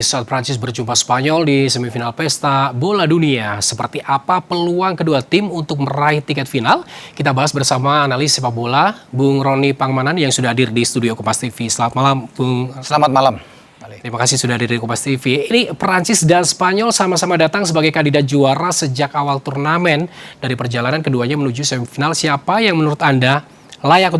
Saat Prancis berjumpa Spanyol di semifinal pesta bola dunia, seperti apa peluang kedua tim untuk meraih tiket final? Kita bahas bersama analis sepak bola, Bung Roni Pangmanan yang sudah hadir di studio Kompas TV. Selamat malam, Bung. Selamat malam. Terima kasih sudah hadir di Kompas TV. Ini Prancis dan Spanyol sama-sama datang sebagai kandidat juara sejak awal turnamen. Dari perjalanan keduanya menuju semifinal, siapa yang menurut Anda layak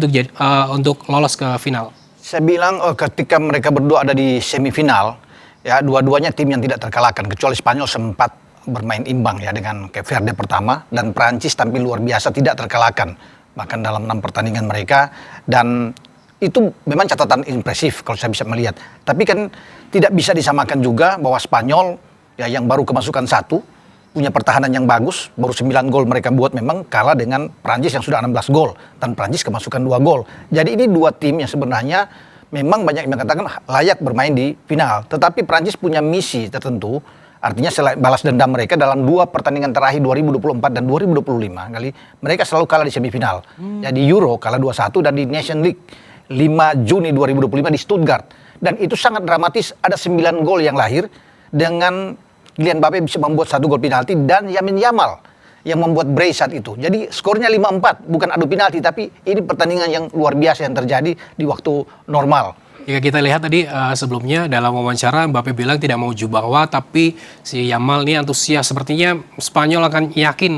untuk lolos ke final? Saya bilang ketika mereka berdua ada di semifinal, ya dua-duanya tim yang tidak terkalahkan, kecuali Spanyol sempat bermain imbang ya dengan Cape Verde pertama, dan Prancis tampil luar biasa tidak terkalahkan bahkan dalam 6 pertandingan mereka, dan itu memang catatan impresif kalau saya bisa melihat. Tapi kan tidak bisa disamakan juga bahwa Spanyol ya yang baru kemasukan 1 punya pertahanan yang bagus, baru 9 gol mereka buat, memang kalah dengan Prancis yang sudah 16 gol dan Prancis kemasukan 2 gol. Jadi ini dua tim yang sebenarnya memang banyak yang mengatakan layak bermain di final. Tetapi Prancis punya misi tertentu, artinya selain balas dendam mereka dalam 2 pertandingan terakhir 2024 dan 2025 kali mereka selalu kalah di semifinal. Ya di Euro kalah 2-1 dan di Nation League 5 Juni 2025 di Stuttgart. Dan itu sangat dramatis, ada 9 gol yang lahir dengan Kylian Mbappe bisa membuat 1 gol penalti dan Lamine Yamal yang membuat brace saat itu. Jadi skornya 5-4, bukan adu penalti, tapi ini pertandingan yang luar biasa yang terjadi di waktu normal. Jika kita lihat tadi sebelumnya dalam wawancara Mbappe bilang tidak mau jubawa, tapi si Yamal ini antusias, sepertinya Spanyol akan yakin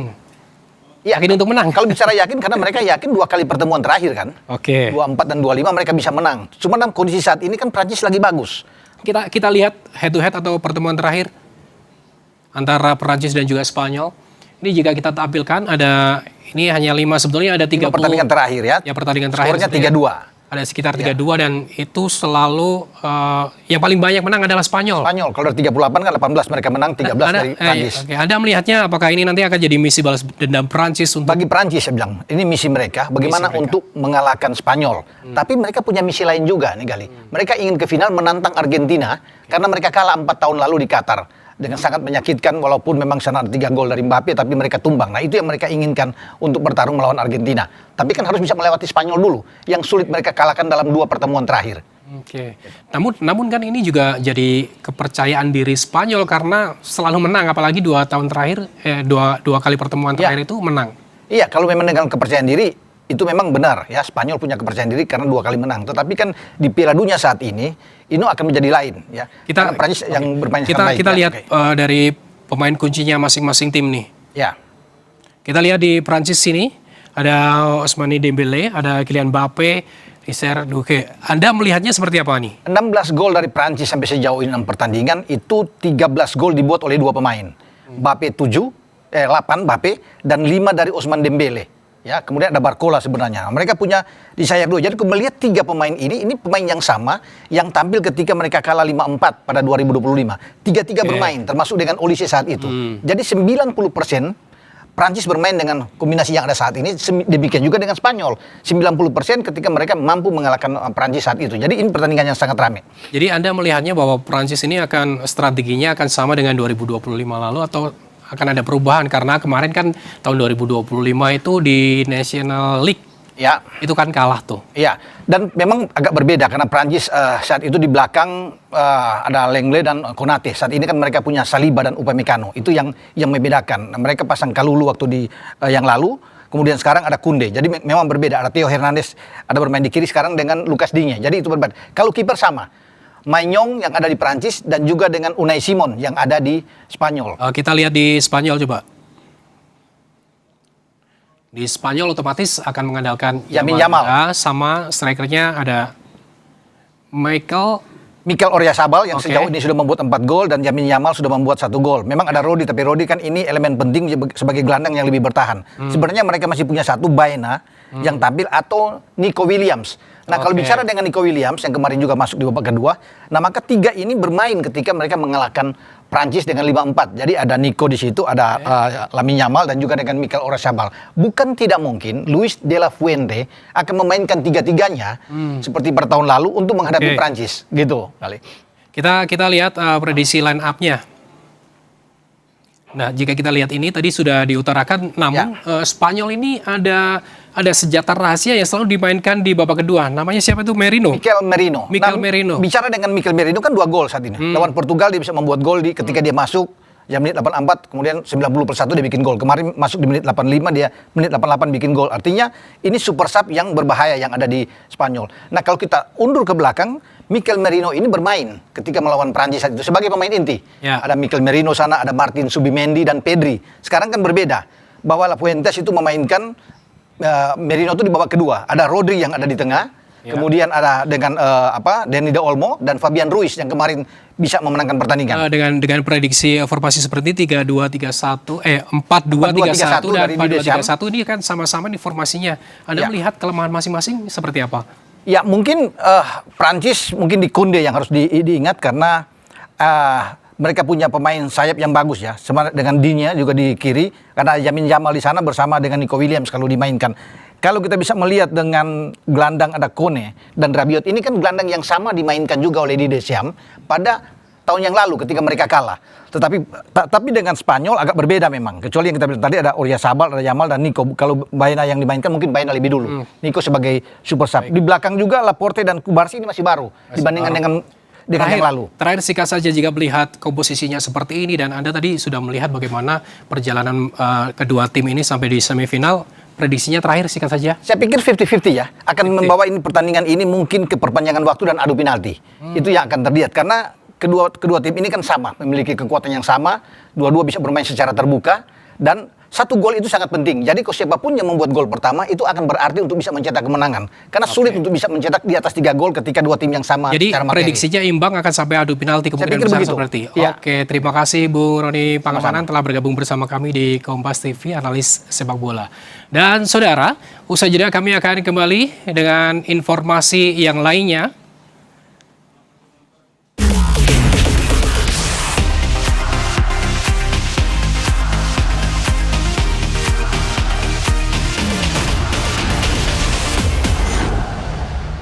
untuk menang. Kalau bicara yakin, karena mereka yakin 2 kali pertemuan terakhir kan. Oke. 24 dan 25 mereka bisa menang. Cuma dalam kondisi saat ini kan Prancis lagi bagus. Kita lihat head to head atau pertemuan terakhir antara Prancis dan juga Spanyol. Ini jika kita tampilkan ada, ini hanya 5, sebetulnya ada 30 pertandingan terakhir ya. Ya, pertandingan terakhir. Skornya 3-2. Ada sekitar 3-2 dan itu selalu yang paling banyak menang adalah Spanyol. Kalau dari 38 kan 18 mereka menang, 13 dari Prancis. Anda melihatnya apakah ini nanti akan jadi misi balas dendam Prancis untuk... Bagi Prancis saya bilang, ini misi mereka bagaimana untuk mengalahkan Spanyol. Tapi mereka punya misi lain juga nih Gali. Mereka ingin ke final menantang Argentina karena mereka kalah 4 tahun lalu di Qatar. Dengan sangat menyakitkan, walaupun memang sana ada 3 gol dari Mbappe, tapi mereka tumbang. Nah itu yang mereka inginkan untuk bertarung melawan Argentina. Tapi kan harus bisa melewati Spanyol dulu, yang sulit mereka kalahkan dalam 2 pertemuan terakhir. Oke. Namun kan ini juga jadi kepercayaan diri Spanyol karena selalu menang, apalagi 2 tahun terakhir, dua kali pertemuan terakhir itu menang. Iya, kalau memang dengan kepercayaan diri, itu memang benar ya, Spanyol punya kepercayaan diri karena 2 kali menang. Tetapi kan di Piala Dunia saat ini akan menjadi lain ya. Prancis yang bermain sangat baik. Kita lihat dari pemain kuncinya masing-masing tim nih. Ya. Kita lihat di Prancis sini ada Ousmane Dembélé, ada Kylian Mbappe, Isser Duque. Anda melihatnya seperti apa nih? 16 gol dari Prancis sampai sejauh ini 6 pertandingan, itu 13 gol dibuat oleh 2 pemain. Mbappe 8 Mbappe dan 5 dari Ousmane Dembélé. Ya, kemudian ada Barcola sebenarnya. Mereka punya di sayap 2. Jadi melihat 3 pemain ini pemain yang sama yang tampil ketika mereka kalah 5-4 pada 2025. 3-3 bermain, termasuk dengan Olise saat itu. Jadi 90% Prancis bermain dengan kombinasi yang ada saat ini, demikian juga dengan Spanyol. 90% ketika mereka mampu mengalahkan Prancis saat itu. Jadi ini pertandingan yang sangat ramai. Jadi Anda melihatnya bahwa Prancis ini strateginya akan sama dengan 2025 lalu atau akan ada perubahan, karena kemarin kan tahun 2025 itu di National League ya itu kan kalah tuh. Iya, dan memang agak berbeda karena Prancis saat itu di belakang ada Lenglet dan Konate. Saat ini kan mereka punya Saliba dan Upamecano. Itu yang membedakan. Mereka pasang Kalulu waktu di yang lalu. Kemudian sekarang ada Koundé. Jadi memang berbeda. Ada Theo Hernandez ada bermain di kiri sekarang dengan Lucas Digne. Jadi itu berbeda. Kalau kiper sama, Maignan yang ada di Prancis dan juga dengan Unai Simon yang ada di Spanyol. Kita lihat di Spanyol coba. Di Spanyol otomatis akan mengandalkan Yamal. Sama strikernya ada Mikel Oyarzabal yang sejauh ini sudah membuat 4 gol dan Lamine Yamal sudah membuat 1 gol. Memang ada Rodri, tapi Rodri kan ini elemen penting sebagai gelandang yang lebih bertahan. Sebenarnya mereka masih punya 1 Baena yang tampil atau Nico Williams. Nah kalau bicara dengan Nico Williams yang kemarin juga masuk di babak kedua, nah maka 3 ini bermain ketika mereka mengalahkan Prancis dengan 5-4. Jadi ada Nico di situ, ada Lamine Yamal dan juga dengan Mikel Oyarzabal. Bukan tidak mungkin Luis de la Fuente akan memainkan 3-3-nya seperti per tahun lalu untuk menghadapi Prancis, gitu kali. Kita lihat prediksi line up-nya. Nah, jika kita lihat ini tadi sudah diutarakan, namun Spanyol ini ada ada senjata rahasia yang selalu dimainkan di babak kedua. Namanya siapa itu? Merino. Mikel Merino. Mikel Merino. Bicara dengan Mikel Merino kan 2 gol saat ini. Lawan Portugal dia bisa membuat gol ketika dia masuk ya menit 84, kemudian 90+1 dia bikin gol. Kemarin masuk di menit 85, dia menit 88 bikin gol. Artinya ini super sub yang berbahaya yang ada di Spanyol. Nah, kalau kita undur ke belakang, Mikel Merino ini bermain ketika melawan Prancis saat itu sebagai pemain inti. Ya. Ada Mikel Merino sana, ada Martin Subimendi dan Pedri. Sekarang kan berbeda. Bahwa La Fuentes itu memainkan Merino itu di babak kedua. Ada Rodri yang ada di tengah. Ya. Kemudian ada dengan Dani De Olmo dan Fabian Ruiz yang kemarin bisa memenangkan pertandingan. Dengan prediksi formasi seperti 3-2-3-1, 4-2-3-1 dan 4-2-3-1 ini kan sama-sama nih formasinya. Anda melihat kelemahan masing-masing seperti apa? Ya mungkin Prancis mungkin di Koundé yang harus diingat karena mereka punya pemain sayap yang bagus ya. Dengan Digne juga di kiri karena Lamine Yamal di sana bersama dengan Nico Williams kalau dimainkan. Kalau kita bisa melihat dengan gelandang ada Kone dan Rabiot, ini kan gelandang yang sama dimainkan juga oleh Didier Deschamps pada tahun yang lalu ketika mereka kalah. Tapi dengan Spanyol agak berbeda memang. Kecuali yang kita bilang tadi ada Oyarzabal, ada Yamal dan Nico. Kalau Baena yang dimainkan mungkin Baena lebih dulu. Nico sebagai super sub. Di belakang juga Laporte dan Kubarsi ini masih baru dibandingkan dengan yang lalu. Terakhir singkat saja jika melihat komposisinya seperti ini dan Anda tadi sudah melihat bagaimana perjalanan kedua tim ini sampai di semifinal. Prediksinya terakhir singkat saja. Saya pikir 50-50 ya. Akan membawa ini pertandingan ini mungkin ke perpanjangan waktu dan adu penalti. Itu yang akan terlihat karena kedua tim ini kan sama, memiliki kekuatan yang sama, dua-dua bisa bermain secara terbuka dan satu gol itu sangat penting. Jadi kalau siapapun yang membuat gol pertama itu akan berarti untuk bisa mencetak kemenangan. Karena sulit untuk bisa mencetak di atas 3 gol ketika dua tim yang sama. Jadi prediksinya imbang akan sampai adu penalti kemungkinan besar seperti. Ya. Oke, terima kasih Bung Roni Pangemanan telah bergabung bersama kami di Kompas TV, analis sepak bola. Dan saudara, usai jeda kami akan kembali dengan informasi yang lainnya.